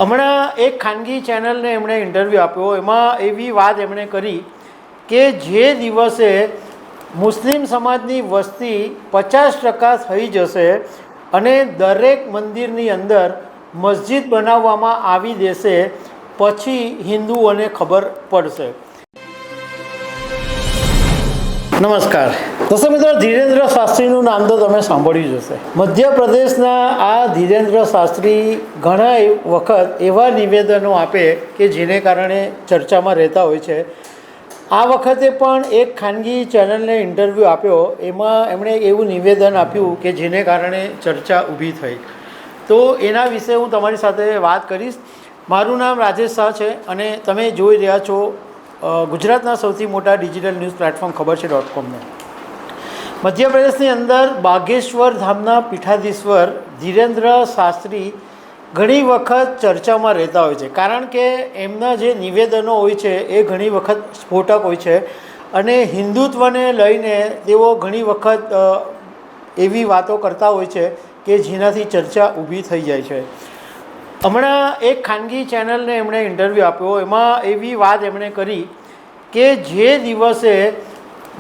હમણાં એક ખાનગી ચેનલને એમણે ઇન્ટરવ્યૂ આપ્યો, એમાં એવી વાત એમણે કરી કે જે દિવસે મુસ્લિમ સમાજની વસ્તી 50% થઈ જશે અને દરેક મંદિરની અંદર મસ્જિદ બનાવવામાં આવી દેશે પછી હિન્દુઓને ખબર પડશે। નમસ્કાર દર્શક મિત્રો, ધીરેન્દ્ર શાસ્ત્રીનું નામ તો તમે સાંભળ્યું જ હશે। મધ્યપ્રદેશના આ ધીરેન્દ્ર શાસ્ત્રી ઘણા વખત એવા નિવેદનો આપે કે જેને કારણે ચર્ચામાં રહેતા હોય છે। આ વખતે પણ એક ખાનગી ચેનલને ઇન્ટરવ્યૂ આપ્યો, એમાં એમણે એવું નિવેદન આપ્યું કે જેને કારણે ચર્ચા ઊભી થઈ। તો એના વિશે હું તમારી સાથે વાત કરીશ। મારું નામ રાજેશ શાહ છે અને તમે જોઈ રહ્યા છો ગુજરાતના સૌથી મોટા ડિજિટલ ન્યૂઝ પ્લેટફોર્મ ખબર છે .com। મધ્યપ્રદેશની અંદર બાગેશ્વર ધામના પીઠાધીશ્વર ધીરેન્દ્ર શાસ્ત્રી ઘણી વખત ચર્ચામાં રહેતા હોય છે, કારણ કે એમના જે નિવેદનો હોય છે એ ઘણી વખત સ્ફોટક હોય છે અને હિન્દુત્વને લઈને તેઓ ઘણી વખત એવી વાતો કરતા હોય છે કે જેનાથી ચર્ચા ઊભી થઈ જાય છે। હમણાં એક ખાનગી ચેનલને એમણે ઇન્ટરવ્યૂ આપ્યો, એમાં એવી વાત એમણે કરી કે જે દિવસે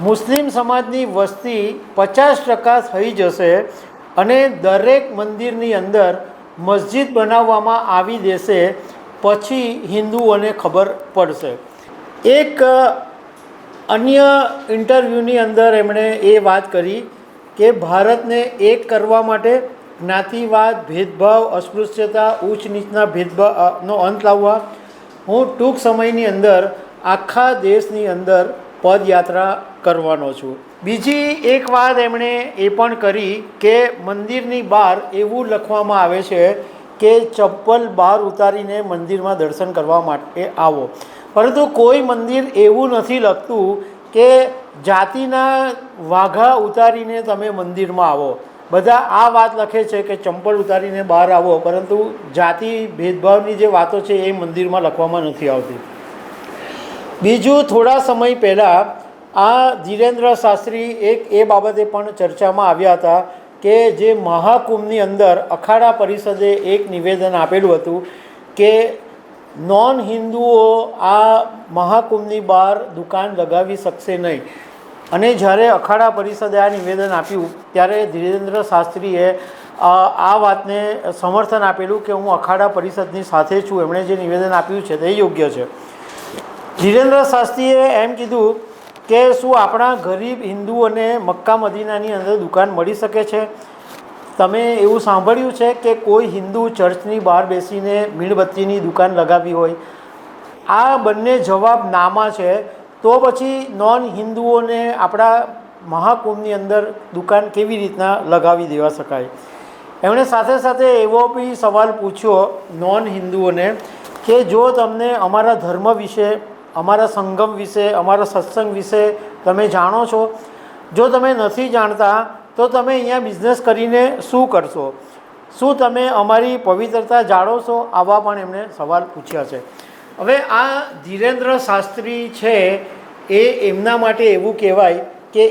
મુસ્લિમ સમાજની વસ્તી 50% થઈ જશે અને દરેક મંદિરની અંદર મસ્જિદ બનાવવામાં આવી દેશે પછી હિન્દુઓને ખબર પડશે। એક અન્ય ઇન્ટરવ્યૂની અંદર એમણે એ વાત કરી કે ભારતને એક કરવા માટે જ્ઞાતિવાદ, ભેદભાવ, અસ્પૃશ્યતા, ઊંચ નીચના ભેદભાવનો અંત લાવવા હું ટૂંક સમયની અંદર આખા દેશની અંદર પદયાત્રા કરવાનો છું। બીજી એક વાત એમણે એ પણ કરી કે મંદિરની બહાર એવું લખવામાં આવે છે કે ચપ્પલ બહાર ઉતારીને મંદિરમાં દર્શન કરવા માટે આવો, પરંતુ કોઈ મંદિર એવું નથી લખતું કે જાતિના વાઘા ઉતારીને તમે મંદિરમાં આવો। બધા આ વાત લખે છે કે ચંપલ ઉતારીને બહાર આવો, પરંતુ જાતિ ભેદભાવની જે વાતો છે એ મંદિરમાં લખવામાં નથી આવતી। બીજું, થોડા સમય પહેલાં આ ધીરેન્દ્ર શાસ્ત્રી એક એ બાબતે પણ ચર્ચામાં આવ્યા હતા કે જે મહાકુંભની અંદર અખાડા પરિષદે એક નિવેદન આપેલું હતું કે નોન હિન્દુઓ આ મહાકુંભની બહાર દુકાન લગાવી શકશે નહીં। અને જ્યારે અખાડા પરિષદે આ નિવેદન આપ્યું ત્યારે ધીરેન્દ્ર શાસ્ત્રીએ આ વાતને સમર્થન આપેલું કે હું અખાડા પરિષદની સાથે છું, એમણે જે નિવેદન આપ્યું છે તે યોગ્ય છે। ધીરેન્દ્ર શાસ્ત્રીએ એમ કીધું કે શું આપણા ગરીબ હિન્દુઓને મક્કા મદીનાની અંદર દુકાન મળી શકે છે? તમે એવું સાંભળ્યું છે કે કોઈ હિન્દુ ચર્ચની બહાર બેસીને મીણબત્તીની દુકાન લગાવી હોય? આ બંને જવાબ નામાં છે। તો પછી નોન હિન્દુઓને આપણા મહાકુંભની અંદર દુકાન કેવી રીતના લગાવી દેવા શકાય? એમણે સાથે સાથે એવો બી સવાલ પૂછ્યો નોન હિન્દુઓને કે જો તમને અમારા ધર્મ વિશે, અમારા સંગમ વિશે, અમારા સત્સંગ વિશે તમે જાણો છો? જો તમે નથી જાણતા તો તમે અહીંયા બિઝનેસ કરીને શું કરશો? શું તમે અમારી પવિત્રતા જાળો છો? આવા પણ એમણે સવાલ પૂછ્યા છે। હવે આ ધીરેન્દ્ર શાસ્ત્રી છે એ એમના માટે એવું કહેવાય કે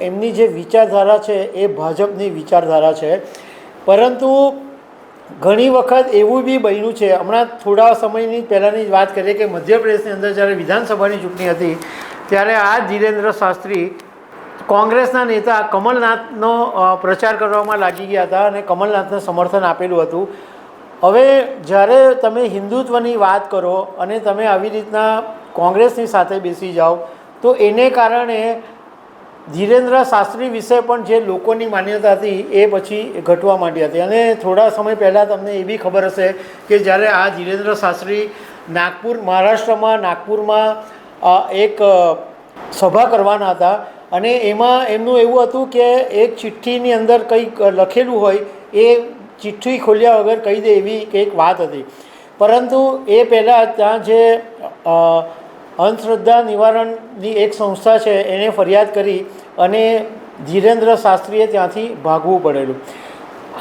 એમની જે વિચારધારા છે એ ભાજપની વિચારધારા છે, પરંતુ ઘણી વખત એવું બી બન્યું છે। હમણાં થોડા સમયની પહેલાંની વાત કરીએ કે મધ્યપ્રદેશની અંદર જ્યારે વિધાનસભાની ચૂંટણી હતી ત્યારે આ ધીરેન્દ્ર શાસ્ત્રી કોંગ્રેસના નેતા કમલનાથનો પ્રચાર કરવામાં લાગી ગયા હતા અને કમલનાથને સમર્થન આપેલું હતું। હવે જ્યારે તમે હિન્દુત્વની વાત કરો અને તમે આવી રીતના કોંગ્રેસની સાથે બેસી જાઓ તો એને કારણે ધીરેન્દ્ર શાસ્ત્રી વિશે પણ જે લોકોની માન્યતા હતી એ પછી ઘટવા માંડી હતી। અને થોડા સમય પહેલાં તમને એ બી ખબર હશે કે જ્યારે આ ધીરેન્દ્ર શાસ્ત્રી મહારાષ્ટ્રમાં નાગપુરમાં એક સભા કરવાના હતા અને એમાં એમનું એવું હતું કે એક ચિઠ્ઠીની અંદર કંઈક લખેલું હોય એ ચિઠ્ઠી ખોલ્યા વગર કહી દે એવી કંઈક વાત હતી, પરંતુ એ પહેલાં ત્યાં જે અંધશ્રદ્ધા નિવારણની એક સંસ્થા છે એને ફરિયાદ કરી અને ધીરેન્દ્ર શાસ્ત્રીએ ત્યાંથી ભાગવું પડેલું।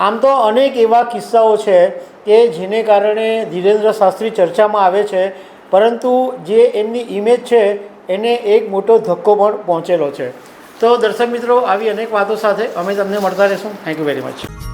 આમ તો અનેક એવા કિસ્સાઓ છે કે જેને કારણે ધીરેન્દ્ર શાસ્ત્રી ચર્ચામાં આવે છે, પરંતુ જે એમની ઇમેજ છે એને એક મોટો ધક્કો પણ પહોંચેલો છે। તો દર્શક મિત્રો, આવી અનેક વાતો સાથે અમે તમને મળતા રહીશું। Thank you very much.